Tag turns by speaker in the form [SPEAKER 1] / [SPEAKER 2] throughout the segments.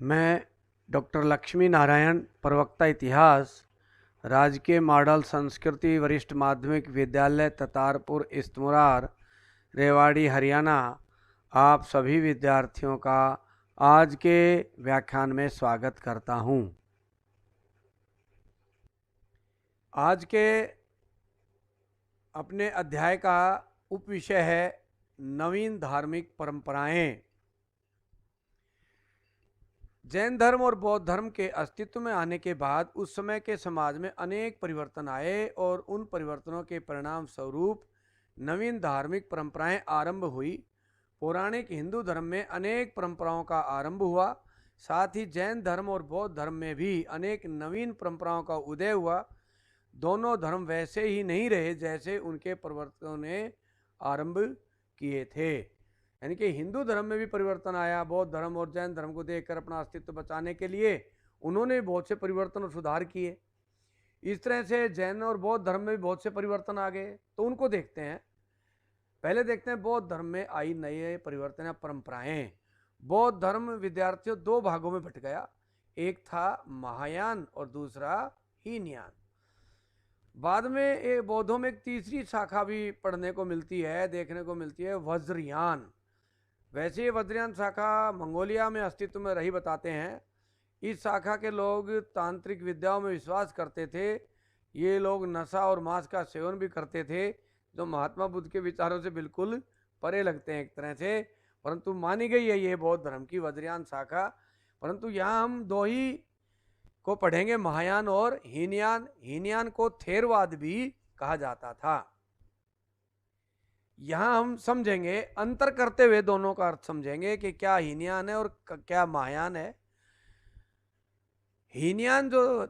[SPEAKER 1] मैं डॉक्टर लक्ष्मी नारायण, प्रवक्ता इतिहास, राजकीय मॉडल संस्कृति वरिष्ठ माध्यमिक विद्यालय ततारपुर इस्तमुरार, रेवाड़ी, हरियाणा, आप सभी विद्यार्थियों का आज के व्याख्यान में स्वागत करता हूं। आज के अपने अध्याय का उपविषय है नवीन धार्मिक परंपराएं। जैन धर्म और बौद्ध धर्म के अस्तित्व में आने के बाद उस समय के समाज में अनेक परिवर्तन आए और उन परिवर्तनों के परिणाम स्वरूप नवीन धार्मिक परंपराएं आरंभ हुई। पौराणिक हिंदू धर्म में अनेक परंपराओं का आरंभ हुआ, साथ ही जैन धर्म और बौद्ध धर्म में भी अनेक नवीन परंपराओं का उदय हुआ। दोनों धर्म वैसे ही नहीं रहे जैसे उनके प्रवर्तकों ने आरंभ किए थे। यानी कि हिंदू धर्म में भी परिवर्तन आया। बौद्ध धर्म और जैन धर्म को देखकर अपना अस्तित्व बचाने के लिए उन्होंने बहुत से परिवर्तन और सुधार किए। इस तरह से जैन और बौद्ध धर्म में भी बहुत से परिवर्तन आ गए, तो उनको देखते हैं। पहले देखते हैं बौद्ध धर्म में आई नए परिवर्तन या परंपराएं। बौद्ध धर्म विद्यार्थियों दो भागों में बट गया, एक था महायान और दूसरा हीनयान। बाद में ये बौद्धों में एक तीसरी शाखा भी पढ़ने को मिलती है, देखने को मिलती है, वज्रयान। वैसे ये वज्रयान शाखा मंगोलिया में अस्तित्व में रही बताते हैं। इस शाखा के लोग तांत्रिक विद्याओं में विश्वास करते थे। ये लोग नशा और मांस का सेवन भी करते थे, जो महात्मा बुद्ध के विचारों से बिल्कुल परे लगते हैं एक तरह से, परंतु मानी गई है ये बौद्ध धर्म की वज्रयान शाखा। परंतु यहाँ हम दो ही को पढ़ेंगे, महायान और हीनयान। हीनयान को थेरवाद भी कहा जाता था। यहां हम समझेंगे, अंतर करते हुए दोनों का अर्थ समझेंगे कि क्या हीनयान है और क्या महायान है। हीनयान जो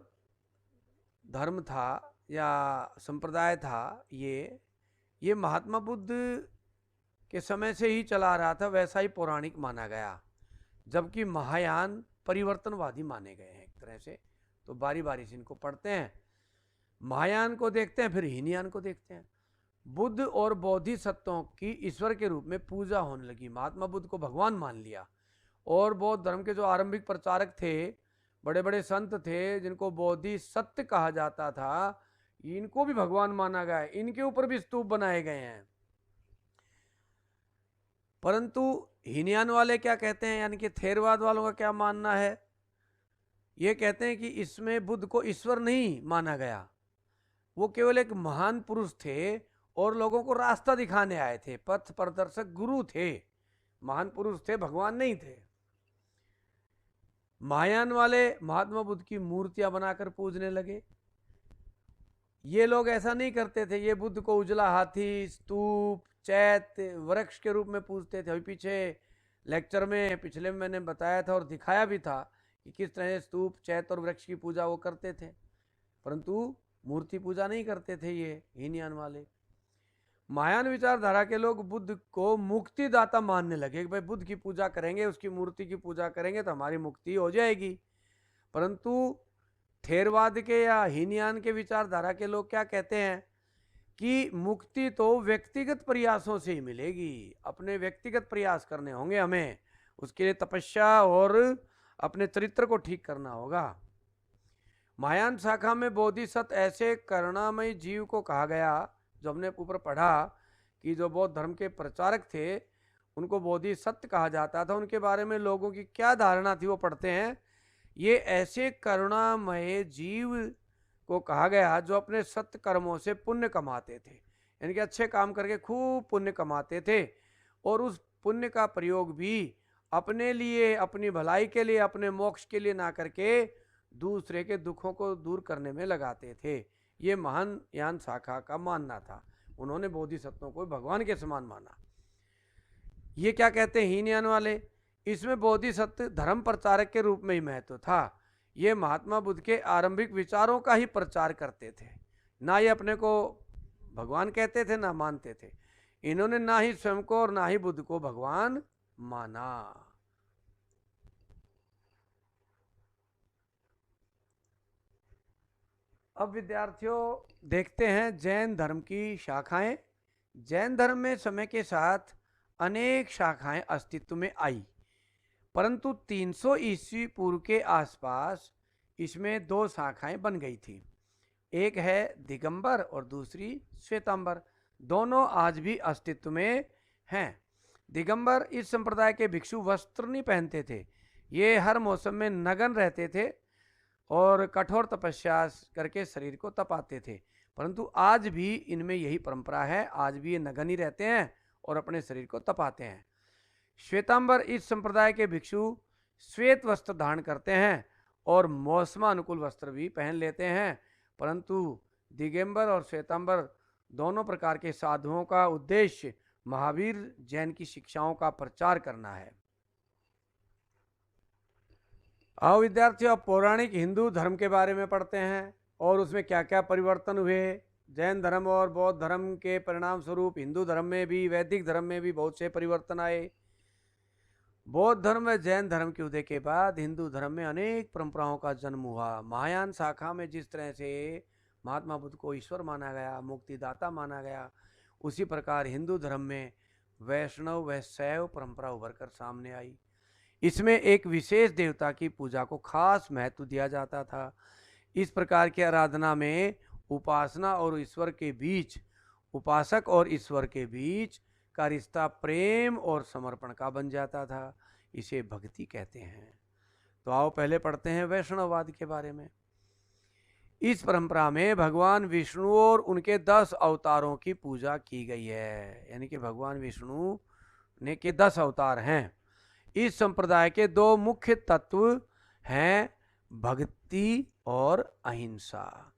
[SPEAKER 1] धर्म था या संप्रदाय था, ये महात्मा बुद्ध के समय से ही चला आ रहा था, वैसा ही पौराणिक माना गया। जबकि महायान परिवर्तनवादी माने गए हैं एक तरह से। तो बारी बारी से इनको पढ़ते हैं। महायान को देखते हैं, फिर हीनयान को देखते हैं। बुद्ध और बोधिसत्वों की ईश्वर के रूप में पूजा होने लगी। महात्मा बुद्ध को भगवान मान लिया। और बौद्ध धर्म के जो आरंभिक प्रचारक थे, बड़े बड़े संत थे जिनको बोधिसत्व कहा जाता था, इनको भी भगवान माना गया है। इनके ऊपर भी स्तूप बनाए गए हैं। परंतु हीनयान वाले क्या कहते हैं, यानी कि थेरवाद वालों का क्या मानना है? ये कहते हैं कि इसमें बुद्ध को ईश्वर नहीं माना गया, वो केवल एक महान पुरुष थे और लोगों को रास्ता दिखाने आए थे, पथ प्रदर्शक गुरु थे, महान पुरुष थे, भगवान नहीं थे। महायान वाले महात्मा बुद्ध की मूर्तियां बनाकर पूजने लगे। ये लोग ऐसा नहीं करते थे। ये बुद्ध को उजला हाथी, स्तूप, चैत्य, वृक्ष के रूप में पूजते थे। अभी पीछे लेक्चर में पिछले में मैंने बताया था और दिखाया भी था कि किस तरह से स्तूप, चैत्य और वृक्ष की पूजा वो करते थे, परंतु मूर्ति पूजा नहीं करते थे ये हीनयान वाले। महायान विचारधारा के लोग बुद्ध को मुक्तिदाता मानने लगे कि भाई बुद्ध की पूजा करेंगे, उसकी मूर्ति की पूजा करेंगे तो हमारी मुक्ति हो जाएगी। परंतु थेरवाद के या हीनयान के विचारधारा के लोग क्या कहते हैं कि मुक्ति तो व्यक्तिगत प्रयासों से ही मिलेगी। अपने व्यक्तिगत प्रयास करने होंगे हमें, उसके लिए तपस्या और अपने चरित्र को ठीक करना होगा। महायान शाखा में बोधिसत्व ऐसे करुणामयी जीव को कहा गया, जो हमने ऊपर पढ़ा कि जो बौद्ध धर्म के प्रचारक थे उनको बोधिसत्व कहा जाता था। उनके बारे में लोगों की क्या धारणा थी वो पढ़ते हैं। ये ऐसे करुणामय जीव को कहा गया जो अपने सत्य कर्मों से पुण्य कमाते थे, यानी कि अच्छे काम करके खूब पुण्य कमाते थे और उस पुण्य का प्रयोग भी अपने लिए, अपनी भलाई के लिए, अपने मोक्ष के लिए ना करके दूसरे के दुखों को दूर करने में लगाते थे। ये महायान शाखा का मानना था। उन्होंने बोधिसत्वों को भगवान के समान माना। ये क्या कहते हैं हीनयान वाले, इसमें बोधिसत्व धर्म प्रचारक के रूप में ही महत्व था। ये महात्मा बुद्ध के आरंभिक विचारों का ही प्रचार करते थे, ना ये अपने को भगवान कहते थे ना मानते थे। इन्होंने ना ही स्वयं को और ना ही बुद्ध को भगवान माना। अब विद्यार्थियों देखते हैं जैन धर्म की शाखाएं। जैन धर्म में समय के साथ अनेक शाखाएं अस्तित्व में आई। परंतु 300 ईस्वी पूर्व के आसपास इसमें दो शाखाएं बन गई थी। एक है दिगंबर और दूसरी श्वेतांबर। दोनों आज भी अस्तित्व में हैं। दिगंबर इस संप्रदाय के भिक्षु वस्त्र नहीं पहनते थे। ये हर मौसम में नग्न रहते थे और कठोर तपस्या करके शरीर को तपाते थे। परंतु आज भी इनमें यही परंपरा है। आज भी ये नग्न ही रहते हैं और अपने शरीर को तपाते हैं। श्वेतांबर इस संप्रदाय के भिक्षु श्वेत वस्त्र धारण करते हैं और मौसमानुकूल वस्त्र भी पहन लेते हैं। परंतु दिगंबर और श्वेतांबर दोनों प्रकार के साधुओं का उद्देश्य महावीर जैन की शिक्षाओं का प्रचार करना है। आओ विद्यार्थियों, अब पौराणिक हिंदू धर्म के बारे में पढ़ते हैं और उसमें क्या क्या परिवर्तन हुए। जैन धर्म और बौद्ध धर्म के परिणाम स्वरूप हिंदू धर्म में भी, वैदिक धर्म में भी बहुत से परिवर्तन आए। बौद्ध धर्म व जैन धर्म के उदय के बाद हिंदू धर्म में अनेक परंपराओं का जन्म हुआ। महायान शाखा में जिस तरह से महात्मा बुद्ध को ईश्वर माना गया, मुक्तिदाता माना गया, उसी प्रकार हिंदू धर्म में वैष्णव व शैव परंपरा उभर कर सामने आई। इसमें एक विशेष देवता की पूजा को खास महत्व दिया जाता था। इस प्रकार की आराधना में उपासना और ईश्वर के बीच, उपासक और ईश्वर के बीच का रिश्ता प्रेम और समर्पण का बन जाता था। इसे भक्ति कहते हैं। तो आओ पहले पढ़ते हैं वैष्णववाद के बारे में। इस परंपरा में भगवान विष्णु और उनके 10 अवतारों की पूजा की गई है। यानी कि भगवान विष्णु ने के 10 अवतार हैं। इस संप्रदाय के 2 मुख्य तत्व हैं, भक्ति और अहिंसा।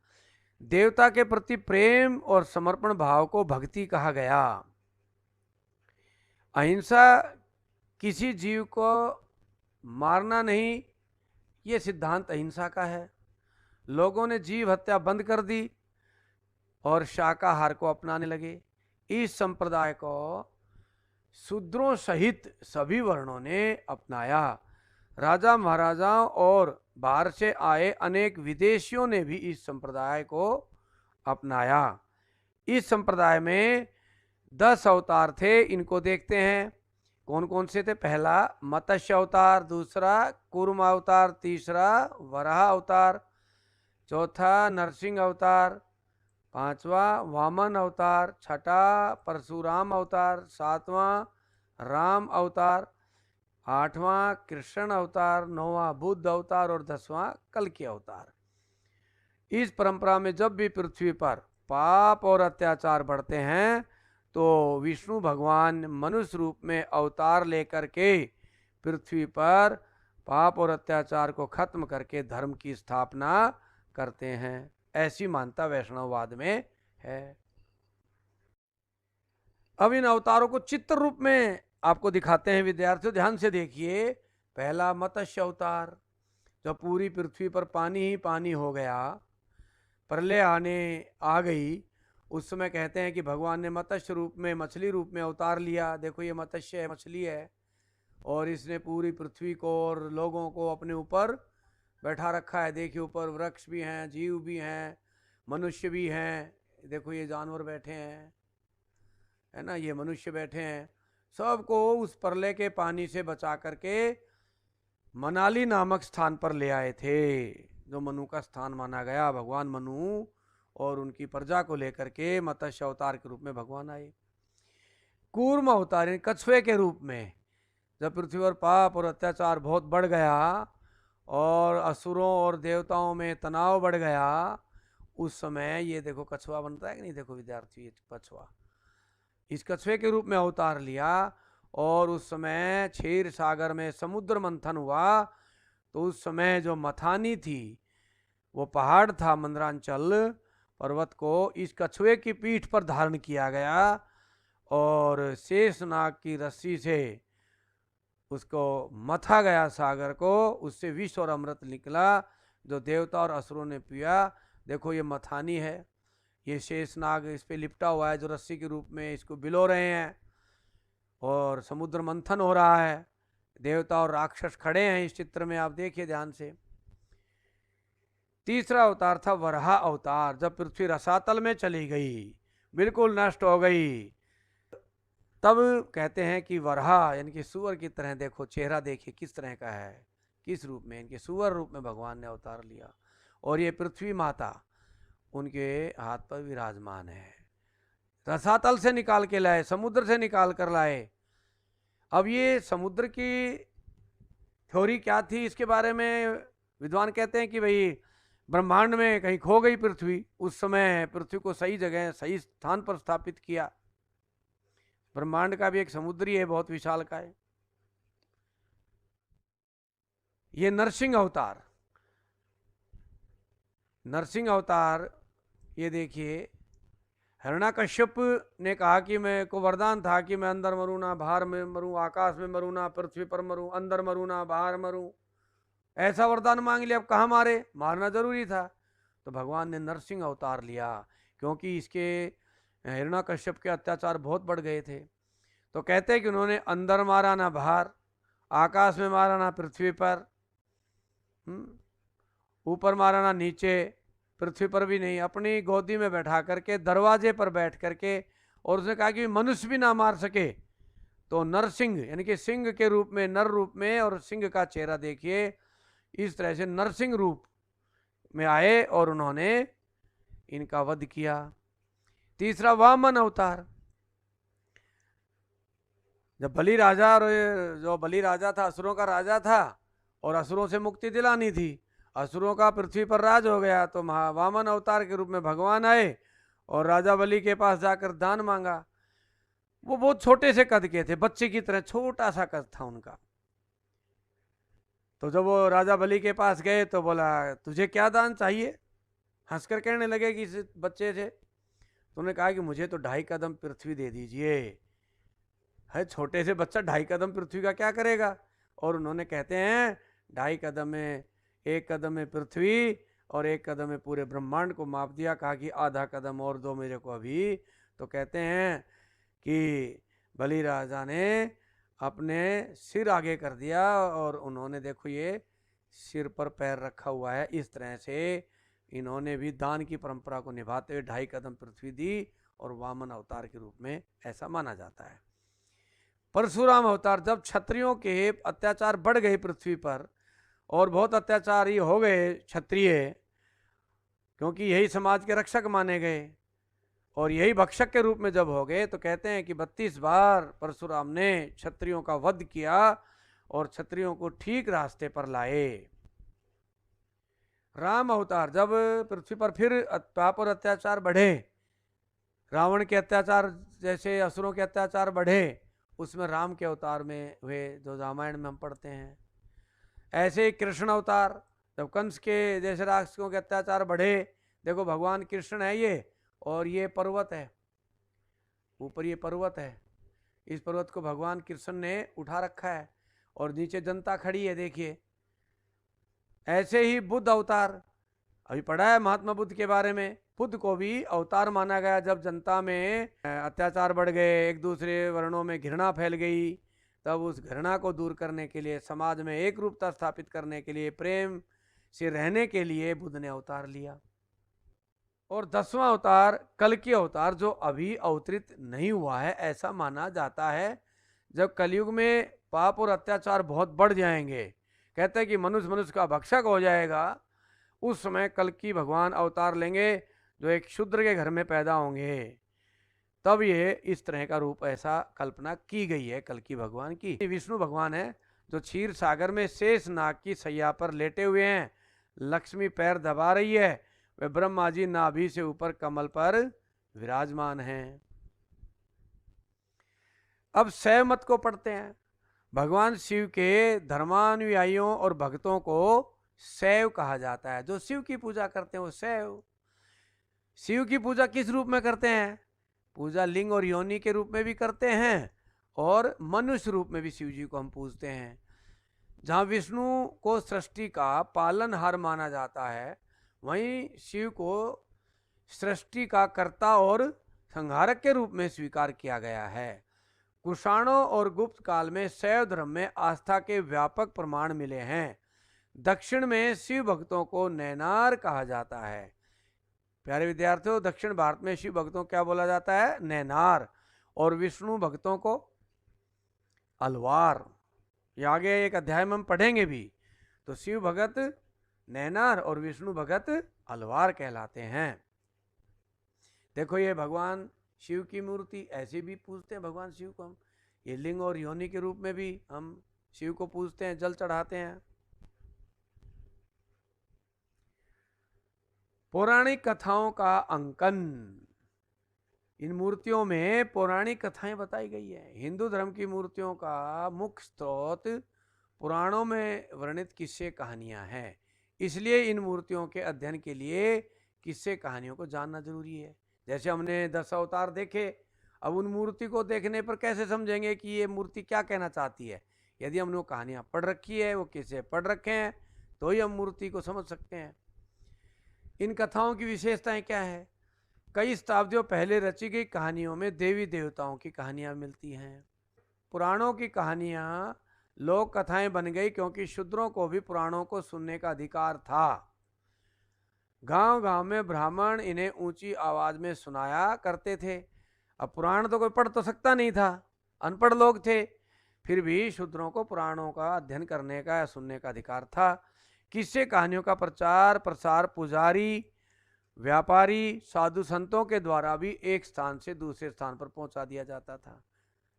[SPEAKER 1] देवता के प्रति प्रेम और समर्पण भाव को भक्ति कहा गया। अहिंसा किसी जीव को मारना नहीं, ये सिद्धांत अहिंसा का है। लोगों ने जीव हत्या बंद कर दी और शाकाहार को अपनाने लगे। इस संप्रदाय को शूद्रों सहित सभी वर्णों ने अपनाया। राजा महाराजाओं और बाहर से आए अनेक विदेशियों ने भी इस संप्रदाय को अपनाया। इस संप्रदाय में 10 अवतार थे। इनको देखते हैं कौन कौन से थे। पहला मत्स्य अवतार, दूसरा कूर्म अवतार, तीसरा वराह अवतार, चौथा नरसिंह अवतार, पांचवा वामन अवतार, छठा परशुराम अवतार, सातवां राम अवतार, आठवां कृष्ण अवतार, नौवां बुद्ध अवतार और 10वां कल्कि अवतार। इस परंपरा में जब भी पृथ्वी पर पाप और अत्याचार बढ़ते हैं तो विष्णु भगवान मनुष्य रूप में अवतार लेकर के पृथ्वी पर पाप और अत्याचार को खत्म करके धर्म की स्थापना करते हैं। ऐसी मान्यता वैष्णववाद में है। अब इन अवतारों को चित्र रूप में आपको दिखाते हैं विद्यार्थियों, ध्यान से देखिए। पहला मत्स्य अवतार, जब पूरी पृथ्वी पर पानी ही पानी हो गया, प्रलय आने आ गई, उस समय कहते हैं कि भगवान ने मत्स्य रूप में, मछली रूप में अवतार लिया। देखो ये मत्स्य है, मछली है, और इसने पूरी पृथ्वी को और लोगों को अपने ऊपर बैठा रखा है। देखिए ऊपर वृक्ष भी हैं, जीव भी हैं, मनुष्य भी हैं। देखो ये जानवर बैठे हैं, है ना, ये मनुष्य बैठे हैं। सबको उस प्रलय के पानी से बचा करके मनाली नामक स्थान पर ले आए थे, जो मनु का स्थान माना गया। भगवान मनु और उनकी प्रजा को लेकर के मत्स्य अवतार के रूप में भगवान आए। कूर्म अवतार कछुए के रूप में, जब पृथ्वी पर पाप और अत्याचार बहुत बढ़ गया और असुरों और देवताओं में तनाव बढ़ गया, उस समय ये देखो कछुआ बनता है कि नहीं। देखो विद्यार्थी, ये कछुआ, इस कछुए के रूप में अवतार लिया। और उस समय क्षीर सागर में समुद्र मंथन हुआ, तो उस समय जो मथानी थी, वो पहाड़ था मंदरांचल पर्वत को इस कछुए की पीठ पर धारण किया गया और शेषनाग की रस्सी से उसको मथा गया सागर को। उससे विष और अमृत निकला, जो देवता और असुरों ने पिया। देखो ये मथानी है, ये शेषनाग इस पे लिपटा हुआ है, जो रस्सी के रूप में इसको बिलो रहे हैं, और समुद्र मंथन हो रहा है। देवता और राक्षस खड़े हैं इस चित्र में, आप देखिए ध्यान से। तीसरा अवतार था वराह अवतार, जब पृथ्वी रसातल में चली गई, बिल्कुल नष्ट हो गई, तब कहते हैं कि वरहा यानी कि सुअर की तरह देखो, चेहरा देखिए किस तरह का है, किस रूप में, इनके सुअर रूप में भगवान ने अवतार लिया। और ये पृथ्वी माता उनके हाथ पर विराजमान है। रसातल से निकाल के लाए, समुद्र से निकाल कर लाए। अब ये समुद्र की थ्योरी क्या थी, इसके बारे में विद्वान कहते हैं कि भाई ब्रह्मांड में कहीं खो गई पृथ्वी, उस समय पृथ्वी को सही जगह सही स्थान पर स्थापित किया। ब्रह्मांड का भी एक समुद्र ही है, बहुत विशाल का है। ये नरसिंह अवतार, नरसिंह अवतार ये देखिए, हिरण्यकश्यप ने कहा कि मैं को वरदान था कि मैं अंदर मरूं ना बाहर में मरूं, आकाश में मरूं ना पृथ्वी पर मरूं, अंदर मरूं ना बाहर मरूं, ऐसा वरदान मांग लिया। अब कहाँ मारे, मारना जरूरी था। तो भगवान ने नरसिंह अवतार लिया, क्योंकि इसके हिरण्यकश्यप के अत्याचार बहुत बढ़ गए थे। तो कहते हैं कि उन्होंने अंदर मारा ना बाहर, आकाश में मारा ना पृथ्वी पर, ऊपर मारा ना नीचे, पृथ्वी पर भी नहीं, अपनी गोदी में बैठा करके दरवाजे पर बैठ करके। और उसने कहा कि मनुष्य भी ना मार सके तो नरसिंह यानी कि सिंह के रूप में, नर रूप में, और सिंह का चेहरा देखिए, इस तरह से नरसिंह रूप में आए और उन्होंने इनका वध किया। तीसरा वामन अवतार, जब बलि राजा, और जो बलि राजा था असुरों का राजा था और असुरों से मुक्ति दिलानी थी, असुरों का पृथ्वी पर राज हो गया, तो वामन अवतार के रूप में भगवान आए और राजा बलि के पास जाकर दान मांगा। वो बहुत छोटे से कद के थे, बच्चे की तरह छोटा सा कद था उनका। तो जब वो राजा बलि के पास गए तो बोला तुझे क्या दान चाहिए, हंसकर कहने लगे कि इस बच्चे से। तो उन्होंने कहा कि मुझे तो 2.5 कदम पृथ्वी दे दीजिए। है, छोटे से बच्चा 2.5 कदम पृथ्वी का क्या करेगा। और उन्होंने कहते हैं 2.5 कदम में, 1 कदम में पृथ्वी और 1 कदम में पूरे ब्रह्मांड को माप दिया। कहा कि आधा कदम और दो मेरे को अभी। तो कहते हैं कि बलि राजा ने अपने सिर आगे कर दिया और उन्होंने देखो ये सिर पर पैर रखा हुआ है। इस तरह से इन्होंने भी दान की परंपरा को निभाते हुए 2.5 कदम पृथ्वी दी और वामन अवतार के रूप में ऐसा माना जाता है। परशुराम अवतार, जब क्षत्रियों के अत्याचार बढ़ गए पृथ्वी पर और बहुत अत्याचारी हो गए क्षत्रिय, क्योंकि यही समाज के रक्षक माने गए और यही भक्षक के रूप में जब हो गए, तो कहते हैं कि 32 बार परशुराम ने क्षत्रियों का वध किया और क्षत्रियों को ठीक रास्ते पर लाए। राम अवतार, जब पृथ्वी पर फिर पाप और अत्याचार बढ़े, रावण के अत्याचार जैसे असुरों के अत्याचार बढ़े, उसमें राम के अवतार में हुए, जो रामायण में हम पढ़ते हैं। ऐसे ही कृष्ण अवतार, जब कंस के जैसे राक्षसों के अत्याचार बढ़े, देखो भगवान कृष्ण है ये, और ये पर्वत है, ऊपर ये पर्वत है, इस पर्वत को भगवान कृष्ण ने उठा रखा है और नीचे जनता खड़ी है, देखिए। ऐसे ही बुद्ध अवतार, अभी पढ़ा है महात्मा बुद्ध के बारे में। बुद्ध को भी अवतार माना गया, जब जनता में अत्याचार बढ़ गए, एक दूसरे वर्णों में घृणा फैल गई, तब उस घृणा को दूर करने के लिए, समाज में एक रूपता स्थापित करने के लिए, प्रेम से रहने के लिए बुद्ध ने अवतार लिया। और 10वां अवतार कल्कि अवतार, जो अभी अवतरित नहीं हुआ है ऐसा माना जाता है। जब कलयुग में पाप और अत्याचार बहुत बढ़ जाएंगे, कहते हैं कि मनुष्य का भक्षक हो जाएगा, उस समय कल्कि भगवान अवतार लेंगे, जो एक शूद्र के घर में पैदा होंगे। तब ये इस तरह का रूप, ऐसा कल्पना की गई है कल्कि भगवान की। विष्णु भगवान है, जो क्षीर सागर में शेष नाग की सैया पर लेटे हुए हैं, लक्ष्मी पैर दबा रही है, वे ब्रह्मा जी नाभि से ऊपर कमल पर विराजमान हैं। अब शैव मत को पढ़ते हैं। भगवान शिव के धर्मानुयायियों और भक्तों को शैव कहा जाता है। जो शिव की पूजा करते हैं वो शैव। शिव की पूजा किस रूप में करते हैं? पूजा लिंग और योनि के रूप में भी करते हैं और मनुष्य रूप में भी शिव जी को हम पूजते हैं। जहाँ विष्णु को सृष्टि का पालनहार माना जाता है, वहीं शिव को सृष्टि का कर्ता और संहारक के रूप में स्वीकार किया गया है। कुषाणों और गुप्त काल में शैव धर्म में आस्था के व्यापक प्रमाण मिले हैं। दक्षिण में शिव भक्तों को नैनार कहा जाता है। प्यारे विद्यार्थियों, दक्षिण भारत में शिव भक्तों क्या बोला जाता है? नैनार। और विष्णु भक्तों को अलवार। ये आगे एक अध्याय में हम पढ़ेंगे भी। तो शिव भगत नैनार और विष्णु भगत अलवार कहलाते हैं। देखो ये भगवान शिव की मूर्ति, ऐसे भी पूजते हैं भगवान शिव को हम। ये लिंग और योनि के रूप में भी हम शिव को पूजते हैं, जल चढ़ाते हैं। पौराणिक कथाओं का अंकन। इन मूर्तियों में पौराणिक कथाएं बताई गई है। हिंदू धर्म की मूर्तियों का मुख्य स्रोत पुराणों में वर्णित किस्से कहानियां हैं। इसलिए इन मूर्तियों के अध्ययन के लिए किस्से कहानियों को जानना जरूरी है। जैसे हमने 10 अवतार देखे, अब उन मूर्ति को देखने पर कैसे समझेंगे कि ये मूर्ति क्या कहना चाहती है? यदि हमने वो कहानियां पढ़ रखी है, वो किस्से पढ़ रखे हैं, तो ही हम मूर्ति को समझ सकते हैं। इन कथाओं की विशेषताएं क्या है? कई शताब्दियों पहले रची गई कहानियों में देवी देवताओं की कहानियां मिलती हैं। पुराणों की कहानियां लोक कथाएं बन गई क्योंकि शूद्रों को भी पुराणों को सुनने का अधिकार था। गांव गांव में ब्राह्मण इन्हें ऊंची आवाज में सुनाया करते थे। अब पुराण तो कोई पढ़ तो सकता नहीं था, अनपढ़ लोग थे, फिर भी शूद्रों को पुराणों का अध्ययन करने का या सुनने का अधिकार था। किस्से कहानियों का प्रचार प्रसार पुजारी, व्यापारी, साधु संतों के द्वारा भी एक स्थान से दूसरे स्थान पर पहुंचा दिया जाता था।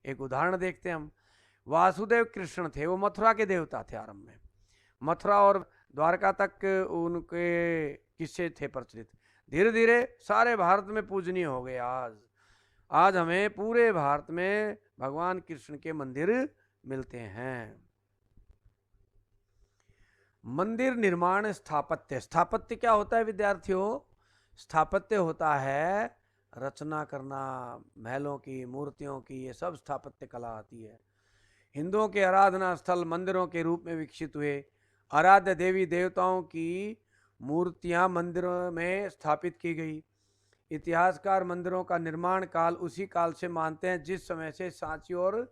[SPEAKER 1] एक उदाहरण देखते हैं हम। वासुदेव कृष्ण थे, वो मथुरा के देवता थे आरंभ में। मथुरा और द्वारका तक उनके किस्से थे प्रचलित। धीरे धीरे सारे भारत में पूजनीय हो गए। आज हमें पूरे भारत में भगवान कृष्ण के मंदिर मिलते हैं। मंदिर निर्माण स्थापत्य। स्थापत्य क्या होता है विद्यार्थियों? स्थापत्य होता है रचना करना, महलों की, मूर्तियों की, ये सब स्थापत्य कला आती है। हिंदुओं के आराधना स्थल मंदिरों के रूप में विकसित हुए। आराध्य देवी देवताओं की मूर्तियां मंदिरों में स्थापित की गई। इतिहासकार मंदिरों का निर्माण काल उसी काल से मानते हैं जिस समय से सांची और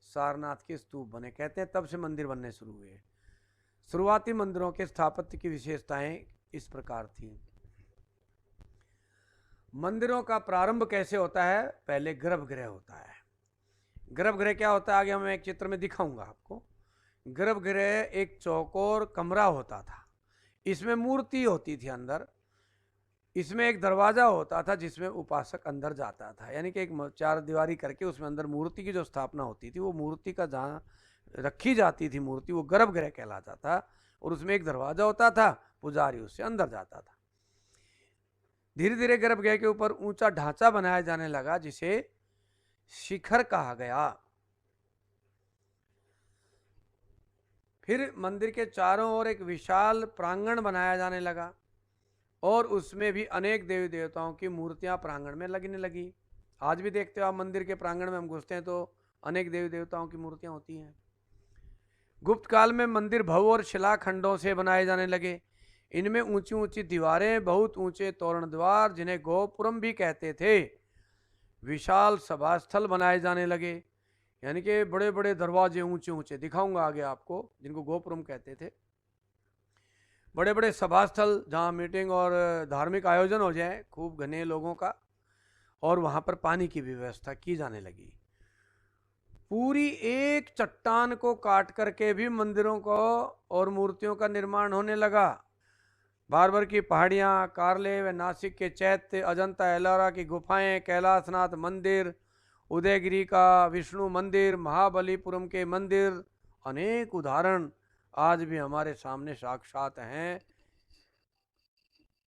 [SPEAKER 1] सारनाथ के स्तूप बने। कहते हैं तब से मंदिर बनने शुरू हुए। शुरुआती मंदिरों के स्थापत्य की विशेषताएं इस प्रकार थी। मंदिरों का प्रारंभ कैसे होता है? पहले गर्भगृह होता है। गर्भगृह क्या होता है आगे मैं एक चित्र में दिखाऊंगा आपको। गर्भगृह एक चौकोर कमरा होता था। इसमें मूर्ति होती थी अंदर। इसमें एक दरवाजा होता था जिसमें उपासक अंदर जाता था। यानी कि एक 4 दीवारी करके उसमें अंदर मूर्ति की जो स्थापना होती थी, वो मूर्ति का जहाँ रखी जाती थी मूर्ति, वो गर्भगृह कहलाता था। और उसमें एक दरवाजा होता था, पुजारी उससे अंदर जाता था। धीरे धीरे गर्भगृह के ऊपर ऊंचा ढांचा बनाया जाने लगा जिसे शिखर कहा गया। फिर मंदिर के चारों ओर एक विशाल प्रांगण बनाया जाने लगा और उसमें भी अनेक देवी देवताओं की मूर्तियां प्रांगण में लगने लगी। आज भी देखते हो आप मंदिर के प्रांगण में हम घुसते हैं तो अनेक देवी देवताओं की मूर्तियां होती हैं। गुप्त काल में मंदिर भव और शिलाखंडों से बनाए जाने लगे। इनमें ऊंची ऊंची दीवारें, बहुत ऊंचे तोरण द्वार जिन्हें गोपुरम भी कहते थे, विशाल सभास्थल बनाए जाने लगे। यानी कि बड़े बड़े दरवाजे ऊंचे ऊंचे, दिखाऊंगा आगे आपको, जिनको गोपुरम कहते थे। बड़े बड़े सभास्थल जहाँ मीटिंग और धार्मिक आयोजन हो जाए खूब घने लोगों का, और वहाँ पर पानी की भी व्यवस्था की जाने लगी। पूरी एक चट्टान को काट करके भी मंदिरों को और मूर्तियों का निर्माण होने लगा। बारबर की पहाड़ियाँ, कार्ले व नासिक के चैत्य, अजंता एलोरा की गुफाएं, कैलाशनाथ मंदिर, उदयगिरी का विष्णु मंदिर, महाबलीपुरम के मंदिर, अनेक उदाहरण आज भी हमारे सामने साक्षात हैं।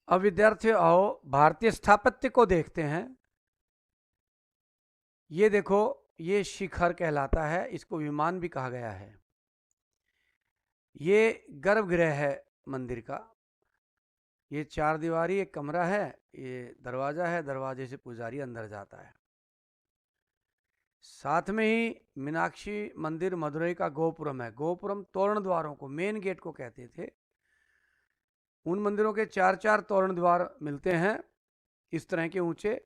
[SPEAKER 1] अब विद्यार्थियों आओ भारतीय स्थापत्य को देखते हैं। ये देखो, ये शिखर कहलाता है, इसको विमान भी कहा गया है। ये गर्भगृह है मंदिर का। ये 4 दीवारी एक कमरा है, ये दरवाजा है, दरवाजे से पुजारी अंदर जाता है। साथ में ही मीनाक्षी मंदिर मदुरई का गोपुरम है। गोपुरम तोरण द्वारों को, मेन गेट को कहते थे। उन मंदिरों के 4-4 तोरण द्वार मिलते हैं इस तरह के ऊंचे।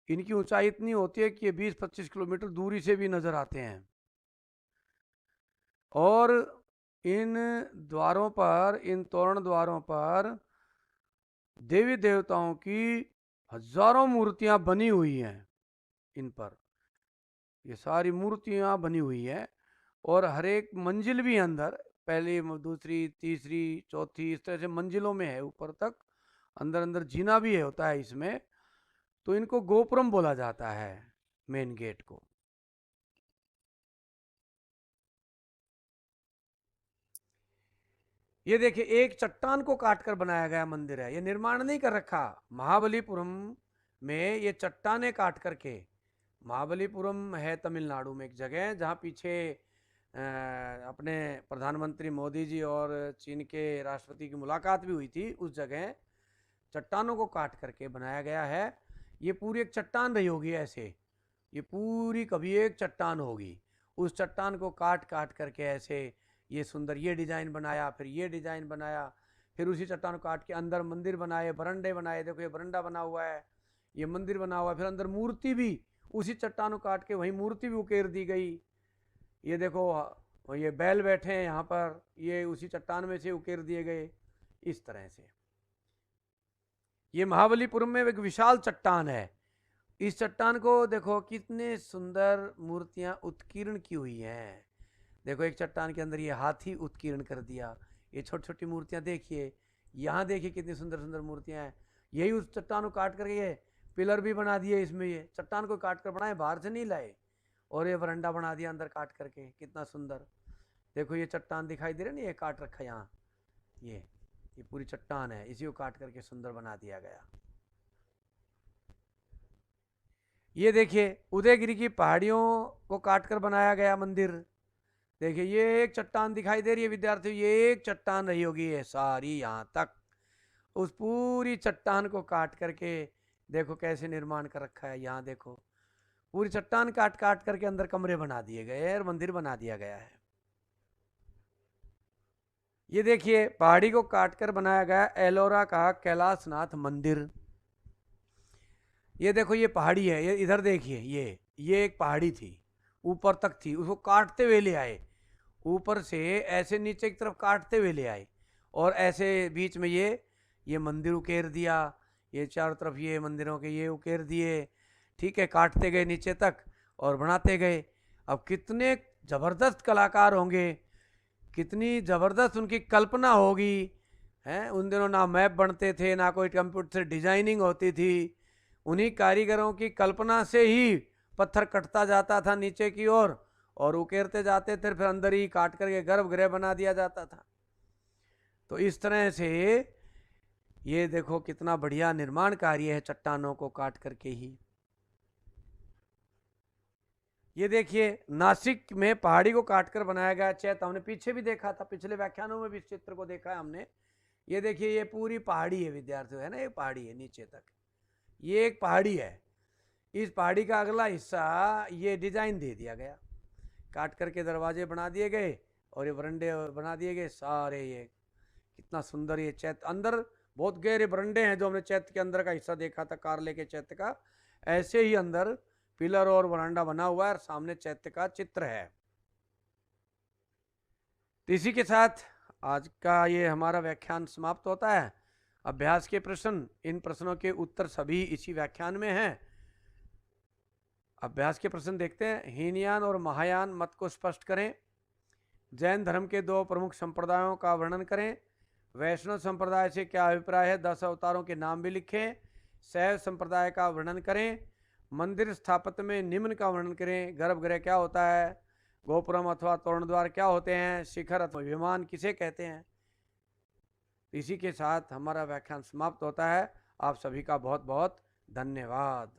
[SPEAKER 1] इनकी ऊंचाई इतनी होती है कि ये 20-25 किलोमीटर दूरी से भी नजर आते हैं। और इन द्वारों पर, इन तोरण द्वारों पर देवी देवताओं की हजारों मूर्तियां बनी हुई हैं इन पर। ये सारी मूर्तियां बनी हुई है और हर एक मंजिल भी है अंदर, पहली दूसरी तीसरी चौथी इस तरह से मंजिलों में है ऊपर तक, अंदर अंदर जीना भी है होता है इसमें। तो इनको गोपुरम बोला जाता है, मेन गेट को। ये देखिए एक चट्टान को काटकर बनाया गया मंदिर है, ये निर्माण नहीं कर रखा। महाबलीपुरम में ये चट्टाने काट करके, महाबलीपुरम है तमिलनाडु में एक जगह जहाँ पीछे अपने प्रधानमंत्री मोदी जी और चीन के राष्ट्रपति की मुलाकात भी हुई थी, उस जगह चट्टानों को काट करके बनाया गया है। ये पूरी एक चट्टान रही होगी ऐसे, ये पूरी कभी एक चट्टान होगी, उस चट्टान को काट काट करके ऐसे ये सुंदर ये डिजाइन बनाया, फिर ये डिजाइन बनाया, फिर उसी चट्टान को काट के अंदर मंदिर बनाए, बरंडे बनाए। देखो ये बरंडा बना हुआ है, ये मंदिर बना हुआ है, फिर अंदर मूर्ति भी उसी चट्टान को काट के वहीं मूर्ति भी उकेर दी गई। ये देखो ये बैल बैठे हैं यहाँ पर, ये उसी चट्टान में से उकेर दिए गए इस तरह से। ये महाबलीपुरम में एक विशाल चट्टान है, इस चट्टान को देखो कितने सुंदर मूर्तियां उत्कीर्ण की हुई हैं। देखो एक चट्टान के अंदर ये हाथी उत्कीर्ण कर दिया, ये छोटी छोटी मूर्तियां देखिए, यहाँ देखिए कितनी सुंदर सुंदर मूर्तियां हैं। यही उस चट्टान को काट करके ये पिलर भी बना दिए इसमें, ये चट्टान को काट कर बनाए, बाहर से नहीं लाए, और ये वरंडा बना दिया अंदर काट करके, कितना सुंदर। देखो ये चट्टान दिखाई दे रहा है ना, ये काट रखा है यहाँ, ये पूरी चट्टान है, इसी को काट करके सुंदर बना दिया गया। ये देखिए उदयगिरी की पहाड़ियों को काटकर बनाया गया मंदिर। देखिए ये एक चट्टान दिखाई दे रही है विद्यार्थियों, ये एक चट्टान रही होगी ये सारी यहाँ तक, उस पूरी चट्टान को काट करके देखो कैसे निर्माण कर रखा है। यहाँ देखो पूरी चट्टान काट काट करके अंदर कमरे बना दिए गए और मंदिर बना दिया गया है। ये देखिए पहाड़ी को काटकर बनाया गया एलोरा का कैलाशनाथ मंदिर। ये देखो ये पहाड़ी है, ये इधर देखिए, ये एक पहाड़ी थी, ऊपर तक थी, उसको काटते हुए ले आए, ऊपर से ऐसे नीचे की तरफ काटते हुए ले आए, और ऐसे बीच में ये मंदिर उकेर दिया, ये चारों तरफ ये मंदिरों के ये उकेर दिए, ठीक है, काटते गए नीचे तक और बनाते गए। अब कितने ज़बरदस्त कलाकार होंगे, कितनी ज़बरदस्त उनकी कल्पना होगी, हैं। उन दिनों ना मैप बनते थे, ना कोई कंप्यूटर से डिजाइनिंग होती थी, उन्हीं कारीगरों की कल्पना से ही पत्थर कटता जाता था नीचे की ओर और उकेरते जाते थे, फिर अंदर ही काट करके गर्भगृह बना दिया जाता था। तो इस तरह से ये देखो कितना बढ़िया निर्माण कार्य है चट्टानों को काट करके ही। ये देखिए नासिक में पहाड़ी को काटकर बनाया गया चैत्य, हमने पीछे भी देखा था, पिछले व्याख्यानों में भी इस चित्र को देखा है हमने। ये देखिए ये पूरी पहाड़ी है विद्यार्थियों, है ना, ये पहाड़ी है नीचे तक, ये एक पहाड़ी है, इस पहाड़ी का अगला हिस्सा ये डिजाइन दे दिया गया, काट करके दरवाजे बना दिए गए और ये बरंडे बना दिए गए सारे। ये कितना सुंदर ये चैत्य, अंदर बहुत गहरे बरंडे हैं, जो हमने चैत्य के अंदर का हिस्सा देखा था कारले के चैत्य का, ऐसे ही अंदर पिलर और बरांडा बना हुआ है और सामने चैत्य का चित्र है। तो इसी के साथ आज का ये हमारा व्याख्यान समाप्त होता है। अभ्यास के प्रश्न, इन प्रश्नों के उत्तर सभी इसी व्याख्यान में हैं। अभ्यास के प्रश्न देखते हैं। हीनयान और महायान मत को स्पष्ट करें। जैन धर्म के 2 प्रमुख संप्रदायों का वर्णन करें। वैष्णव संप्रदाय से क्या अभिप्राय है, 10 अवतारों के नाम भी लिखें। शैव संप्रदाय का वर्णन करें। मंदिर स्थापत्य में निम्न का वर्णन करें। गर्भगृह क्या होता है, गोपुरम अथवा तोरण द्वार क्या होते हैं, शिखर अथवा विमान किसे कहते हैं। इसी के साथ हमारा व्याख्यान समाप्त होता है। आप सभी का बहुत बहुत धन्यवाद।